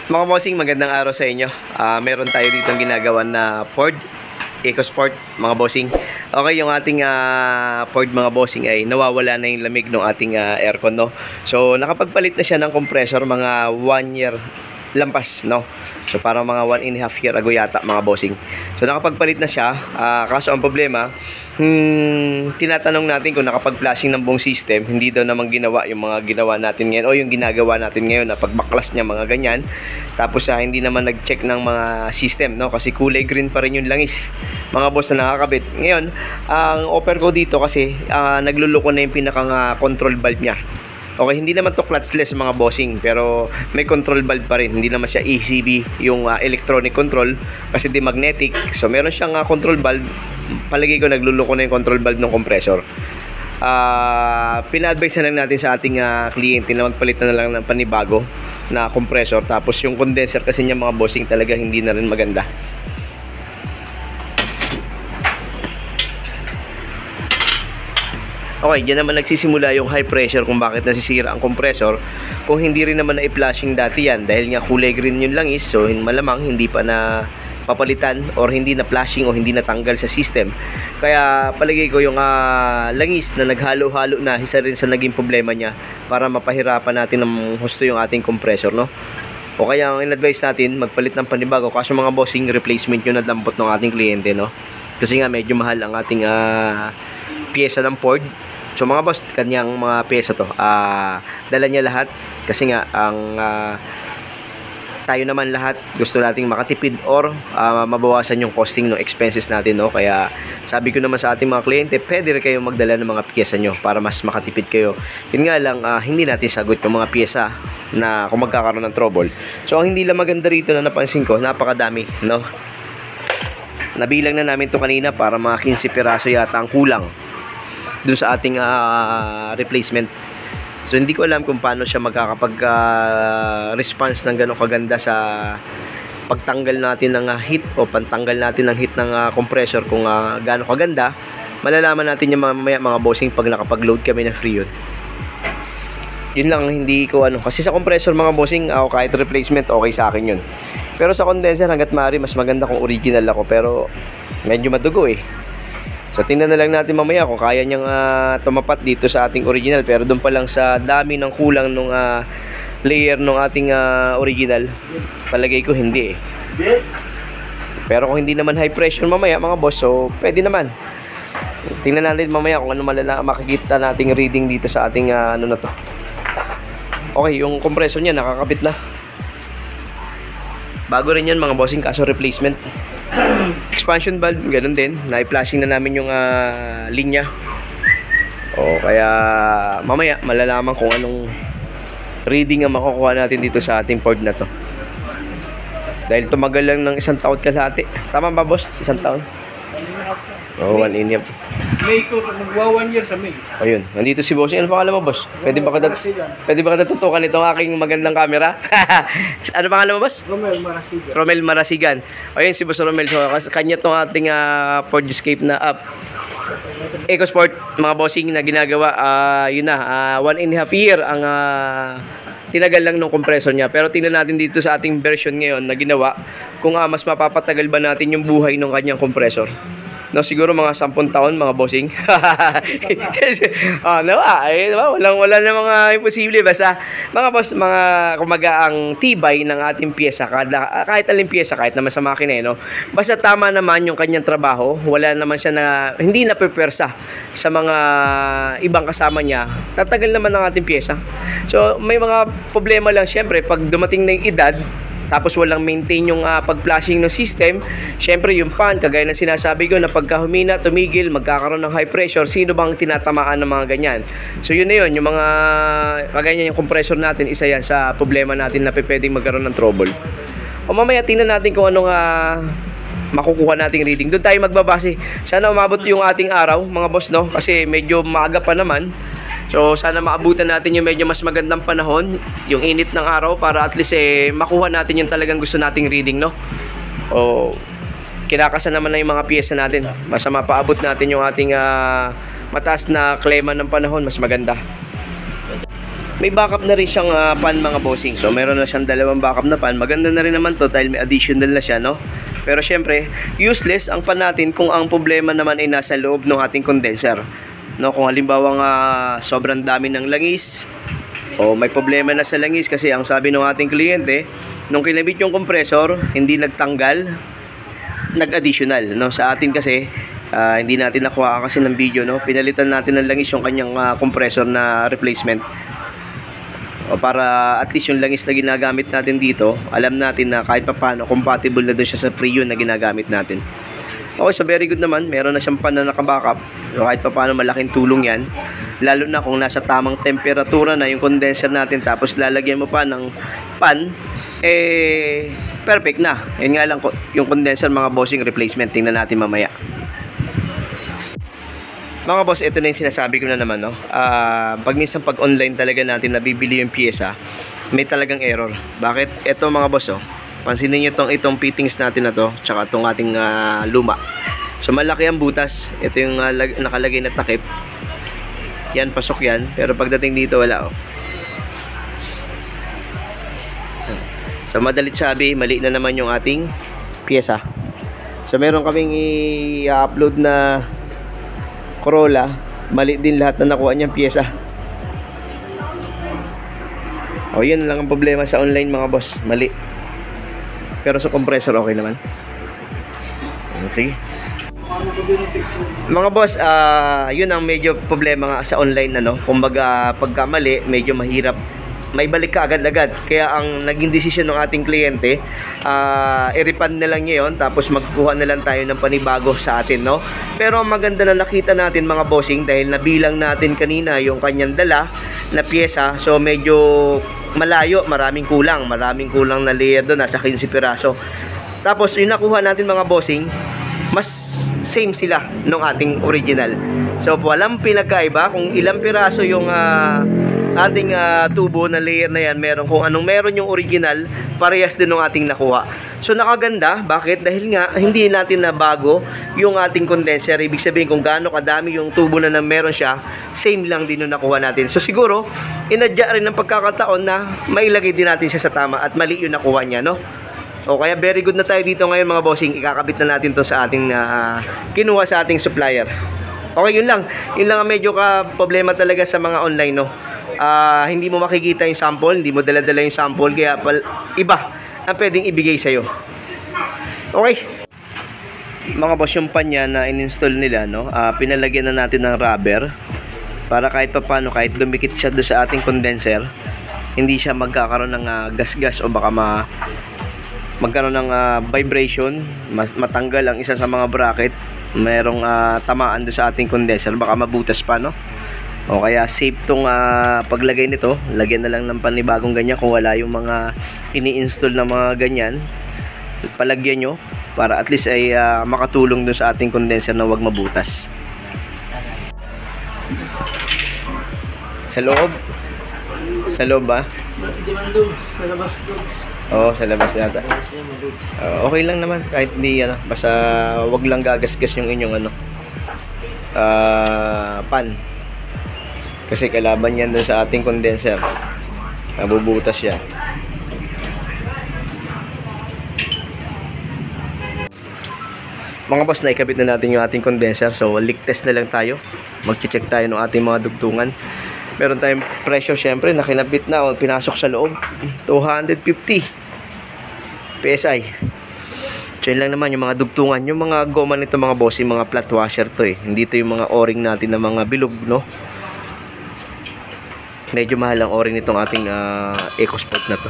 Mga bossing, magandang araw sa inyo. Meron tayo dito ginagawa na Ford EcoSport, mga bossing. Okay, yung ating Ford, mga bossing, ay nawawala na yung lamig ng ating aircon, no? So, nakapagpalit na siya ng compressor mga 1 year lampas, no? So, parang mga 1.5 year ago yata, mga bossing. So, nakapagpalit na siya. Kaso ang problema, tinatanong natin kung nakapag-flashing ng buong system, hindi daw naman ginawa yung mga ginawa natin ngayon o yung ginagawa natin ngayon na pagbaklas niya, mga ganyan. Tapos hindi naman nag-check ng mga system, no? Kasi kulay green pa rin yung langis, mga boss, na nakakabit. Ngayon, ang offer ko dito kasi nagluluko na yung pinakang control valve niya. Okay, hindi naman to clutchless, mga bossing, pero may control valve pa rin. Hindi naman siya ECB, yung electronic control, kasi di magnetic. So meron siyang control valve. Palagi ko nagluluko na yung control valve ng compressor. Pina-advise na lang natin sa ating kliyente na magpalit na lang ng panibago na compressor. Tapos yung condenser kasi niya, mga bossing, talaga hindi na rin maganda. Okay, dyan naman nagsisimula yung high pressure kung bakit nasisira ang compressor. Kung hindi rin naman na-flashing dati yan, dahil nga kulay green yung langis, so malamang hindi pa na papalitan or hindi na flashing o hindi natanggal sa system. Kaya palagay ko yung langis na naghalo-halo na, isa rin sa naging problema niya para mapahirapan natin ng husto yung ating compressor, no? O kaya ang in-advise natin, magpalit ng panibago. Kaso mga bossing, replacement yung nadampot ng ating kliyente, no? Kasi nga medyo mahal ang ating pyesa ng Ford. So mga boss, kanyang mga pyesa to, dala niya lahat. Kasi nga ang tayo naman lahat gusto nating makatipid or mabawasan yung costing ng expenses natin, no? Kaya sabi ko naman sa ating mga kliyente, pwede rin kayong magdala ng mga pyesa nyo para mas makatipid kayo. Yun nga lang, hindi natin sagot yung mga pyesa na kung magkakaroon ng trouble. So ang hindi lang maganda rito na napansin ko, napakadami, no? Nabilang na namin to kanina, para mga 15 piraso yata ang kulang dun sa ating replacement. So hindi ko alam kung paano siya magkakapag-response ng gano'ng kaganda sa pagtanggal natin ng heat o pantanggal natin ng heat ng compressor. Kung gaano kaganda, malalaman natin yung mamaya, mga bossing, pag nakapag-load kami ng Freon. Yun lang hindi ko kasi sa compressor, mga bossing, kahit replacement okay sa akin yun. Pero sa condenser, hanggat maaari, mas maganda kung original ako, pero medyo madugo eh. So tingnan na lang natin mamaya kung kaya niyang tumapat dito sa ating original. Pero doon pa lang sa dami ng kulang nung layer ng ating original, palagay ko hindi eh. Pero kung hindi naman high pressure mamaya, mga boss, so pwede naman. Tingnan natin mamaya kung ano makikita nating reading dito sa ating na to. Okay, yung compressor niya nakakabit na. Bago rin yan, mga bossing, kaso replacement. Expansion valve, ganun din. Na-flashing na namin yung linya. O kaya mamaya malalaman kung anong reading ang makukuha natin dito sa ating Ford na to. Dahil tumagal lang ng 1 taon kalahati. Tama ba, boss? 1 taon? Oo, 1.5. May ko, magwa 1 year sa May. Ayun, nandito si boss. Ano pangalan mo, boss? Pwede ba ka tutukan itong aking magandang camera? Ano pangalan mo, boss? Romel Marasigan. Romel Marasigan. Ayun si Boss Romel. So, kanya itong ating Ford Escape na EcoSport, mga bossing, na ginagawa. Yun na, 1.5 year ang tinagal lang ng compressor niya. Pero tingnan natin dito sa ating version ngayon na ginawa kung mas mapapatagal ba natin yung buhay ng kanyang compressor. No, siguro mga 10 taon, mga bossing. Wala na mga imposible. Basta mga boss, kumaga ang tibay ng ating pyesa, kahit aling pyesa, kahit naman sa makina, no? Basta tama naman yung kanyang trabaho, wala naman siya hindi na prepersa sa mga ibang kasama niya, tatagal naman ang ating pyesa. So may mga problema lang syempre pag dumating na yung edad, tapos walang maintain yung pag-flashing ng system. Syempre yung fan, kagaya ng sinasabi ko, na pagka humina, tumigil, magkakaroon ng high pressure. Sino bang tinatamaan ng mga ganyan? So yun na yun, yung mga kagaya yung compressor natin, isa yan sa problema natin na pwedeng magkaroon ng trouble. O mamaya tingnan natin kung anong makukuha nating reading. Doon tayo magbabase. Sana umabot yung ating araw, mga boss, no? Kasi medyo maaga pa naman. So sana maabutan natin yung medyo mas magandang panahon, yung init ng araw, para at least makuha natin yung talagang gusto nating reading, no? O kinakasan naman na yung mga pyesa natin. Basta mapaabot natin yung ating mataas na klema ng panahon, mas maganda. May backup na rin siyang pan mga bossing. So meron na siyang dalawang backup na pan. Maganda na rin naman to dahil may additional na siya, no? Pero syempre, useless ang pan natin kung ang problema naman ay nasa loob ng ating condenser. No, kung halimbawa nga sobrang dami ng langis o may problema na sa langis kasi ang sabi ng ating kliyente, nung kinabit yung compressor, hindi nagtanggal, nag-additional, no? Sa atin kasi hindi natin nakuha kasi ng video, no? Pinalitan natin ng langis yung kanyang compressor na replacement. O para at least yung langis na ginagamit natin dito, alam natin na kahit papaano compatible na doon siya sa Freon na ginagamit natin. Okay, so very good naman. Meron na siyang pan na naka-backup. So kahit papaano malaking tulong yan. Lalo na kung nasa tamang temperatura na yung condenser natin tapos lalagyan mo pa ng pan, perfect na. Yun nga lang yung condenser mga bossing replacement. Tingnan natin mamaya. Mga boss, ito na yung sinasabi ko na naman, no? Pag minsan pag online talaga natin nabibili yung pyesa, may talagang error. Bakit? Ito mga boss, oh. Pansinin nyo itong fittings natin na to, tsaka itong ating luma. So malaki ang butas. Ito yung nakalagay na takip. Yan, pasok yan. Pero pagdating dito, wala, oh. So madalit sabi, mali na naman yung ating pyesa. So meron kaming i-upload na Corolla, mali din lahat na nakuha niyang pyesa. O yun lang ang problema sa online mga boss, mali. Pero sa compressor okay naman. Sige. Mga boss, yun ang medyo problema nga sa online, ano. Kumbaga pagka mali, medyo mahirap may balik ka agad-agad. Kaya ang naging desisyon ng ating kliyente, i-refund na lang niya yun, tapos magkuha na lang tayo ng panibago sa atin, no? Pero ang maganda na nakita natin mga bossing, dahil nabilang natin kanina yung kanyang dala na pyesa, so medyo malayo, maraming kulang na layer doon, nasa 15 piraso. Tapos yung nakuha natin mga bossing, mas same sila nung ating original. So walang pinagkaiba kung ilang piraso yung ating tubo na layer na yan, meron kung anong meron yung original, parehas din ng ating nakuha. So nakaganda, bakit? Dahil nga hindi natin na bago yung ating condenser. Ibig sabihin kung gaano kadami yung tubo na meron siya, same lang din yung nakuha natin. So siguro inadya rin ng pagkakataon na mailagay din natin siya sa tama at mali yung nakuha niya, no? O kaya very good na tayo dito ngayon mga bossing. Ikakabit na natin to sa ating kinuha sa ating supplier. Okay, yun lang ang medyo problema talaga sa mga online, no? Hindi mo makikita yung sample, hindi mo dala-dala yung sample, kaya iba ang pwedeng ibigay sa'yo. Okay, mga boss, yung pan niya na in-install nila, no? Pinalagyan na natin ng rubber para kahit paano, kahit dumikit siya doon sa ating condenser, hindi siya magkakaroon ng gas-gas o baka magkaroon ng vibration, matanggal ang isa sa mga bracket, mayroong tamaan doon sa ating condenser, baka mabutas pa, no? O kaya safe tong paglagay nito, lagyan na lang ng panibagong ganyan kung wala yung mga ini-install na mga ganyan, palagyan nyo para at least ay makatulong dun sa ating condenser na wag mabutas. Sa loob ba? Sa labas dogs. Oo, sa labas yata. Okay lang naman kahit hindi basta wag lang gagasgas yung inyong pan. Kasi kalaban yan dun sa ating condenser. Nabubutas siya. Mga boss, naikabit na natin yung ating condenser. So, leak test na lang tayo. Mag-check tayo ng ating mga dugtungan. Meron tayong pressure syempre na kinabit na o pinasok sa loob. 250 PSI. So, yun lang naman yung mga dugtungan. Yung mga goma nito mga boss, yung mga flat washer to eh. Hindi to yung mga o-ring natin na mga bilog, no? Medyo mahal ang o-ring nitong ating EcoSport na to.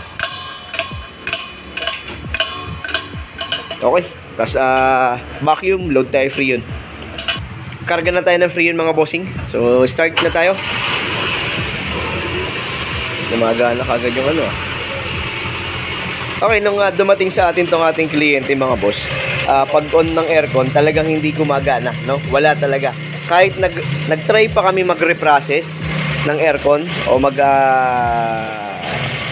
Okay, tapos vacuum, load tayo Freon. Karga na tayo ng Freon mga bossing. So start na tayo. Gumagana kagad yung Okay, nung dumating sa atin tong ating kliyente mga boss, pag on ng aircon talagang hindi gumagana, no? Wala talaga. Kahit nag-try pa kami mag-reprocess ng aircon o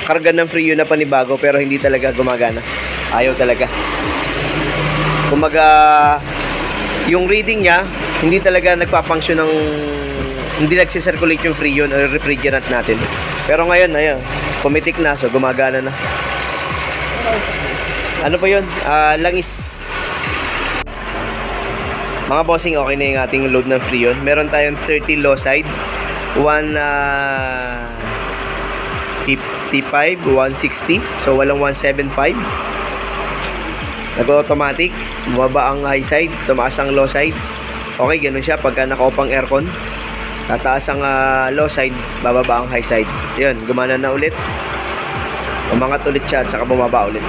karga ng Freon na panibago, pero hindi talaga gumagana. Ayaw talaga. Kumaga yung reading niya hindi talaga nagpa-function hindi nagsi-circulate yung Freon o refrigerant natin. Pero ngayon, ayun, pumitik na, so gumagana na. Ano pa yun? Langis. Mga bossing, okay na yung ating load ng Freon. Meron tayong 30 low side, 155, 160. So walang 175. Nag-automatic, bumaba ang high side, tumaas ang low side. Okay, ganun siya pagka naka-off ang aircon. Tataas ang low side, bababa ang high side. Yun, gumana na ulit. Umangat ulit siya at saka bumaba ulit.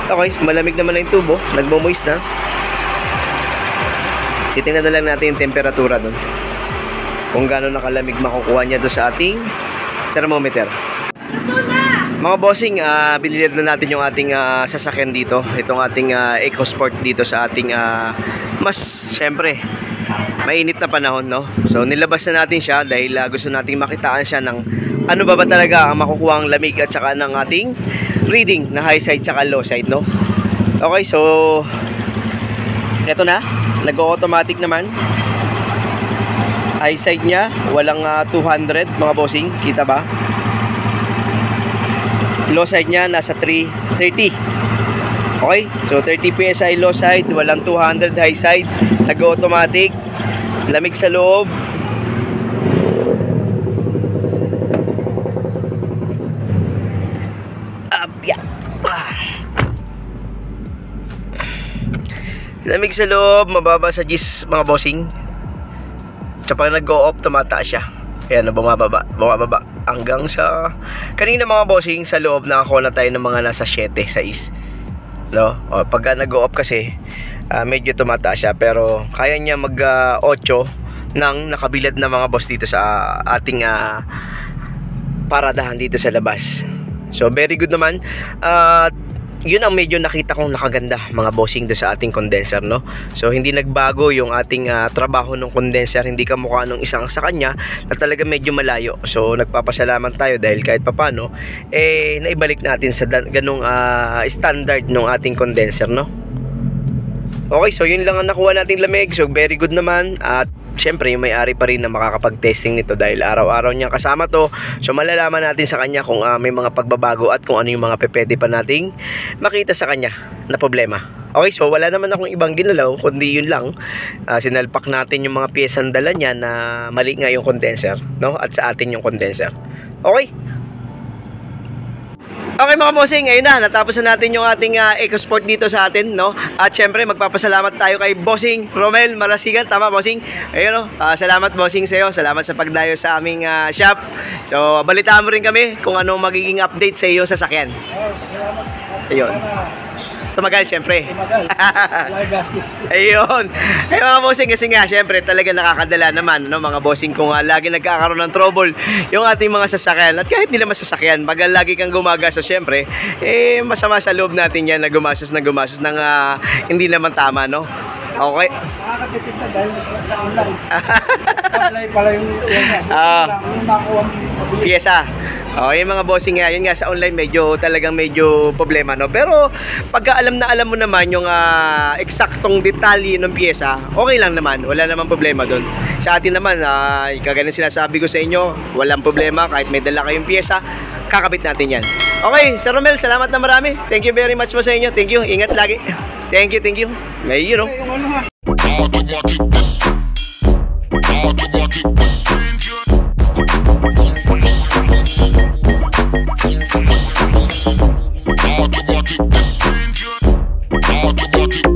Okay, malamig naman na yung tubo, nagmo-moist na. Titingnan na lang natin yung temperatura doon. Kung gaano nakalamig makukuha niya doon sa ating thermometer. Mga bossing, binilid na natin yung ating sasakyan dito. Itong ating EcoSport dito sa ating mas, syempre, mainit na panahon, no? So, nilabas na natin siya dahil gusto nating makitaan siya ng ano ba talaga ang makukuha ang lamig at saka ng ating reading na high side saka low side, no? Okay, so eto na, nag-automatic naman. High side niya, walang 200 mga bossing, kita ba? Low side niya nasa 330. Okay, so 30 PSI low side, walang 200 high side, nag-automatic, lamig sa loob. Lamig sa loob, mababa sa G's mga bossing. Tsaka pag nag-go off, tumataas siya. Ayan, bumababa hanggang sa kanina mga bossing, sa loob nakakuha na tayo ng mga nasa 7, 6, no? O, pagka nag-go off kasi medyo tumataas siya, pero kaya niya mag 8 ng nakabilad na mga boss dito sa ating paradahan dito sa labas. So very good naman. Yun ang medyo nakita kong nakaganda mga bossing do sa ating condenser, no? So hindi nagbago yung ating trabaho ng condenser, hindi kamukha nung isang sa kanya na talaga medyo malayo. So nagpapasalamat tayo dahil kahit papano naibalik natin sa ganung standard ng ating condenser, no? Okay, so yun lang ang nakuha nating lamig. So very good naman. At syempre yung may-ari pa rin na makakapag-testing nito dahil araw-araw niyang kasama to. So malalaman natin sa kanya kung may mga pagbabago at kung ano yung mga pwede pa nating makita sa kanya na problema. Okay, so wala naman akong ibang ginalaw kundi yun lang. Sinalpak natin yung mga piyesang dala niya na mali nga yung condenser, no? At sa atin yung condenser. Okay. Okay mga bossing, ngayon na, natapos na natin yung ating EcoSport dito sa atin, no? At syempre, magpapasalamat tayo kay Bossing Romel Marasigan, tama bossing? Ayun, no? Salamat bossing sa'yo, salamat sa pagdayo sa aming shop. So, balitaan mo rin kami kung ano magiging update sa iyo sa sasakyan. Ayun. Tumagal, syempre. Tumagal. Wala gastos. Ayun. Ay mga bossing, kasi nga, syempre, talaga nakakadala naman, no, mga bossing, kung lagi nagkakaroon ng trouble yung ating mga sasakyan. At kahit hindi naman sasakyan, pag lagi kang gumagastos, syempre, masama sa loob natin yan na gumastos ng hindi naman tama, no? Okay. Nakakatipid na dahil sa online. Sa online pala yung makuha mo. Pyesa. Okay mga bossing nga, yun nga sa online talagang medyo problema, no? Pero pagka alam mo naman yung eksaktong detalye ng pyesa, okay lang naman, wala namang problema doon. Sa atin naman, kagaya sinasabi ko sa inyo, walang problema kahit may dala kayong pyesa, kakabit natin yan. Okay, Sir Romel, salamat na marami. Thank you very much po sa inyo. Thank you, ingat lagi. Thank you, thank you. May you know. Automatic.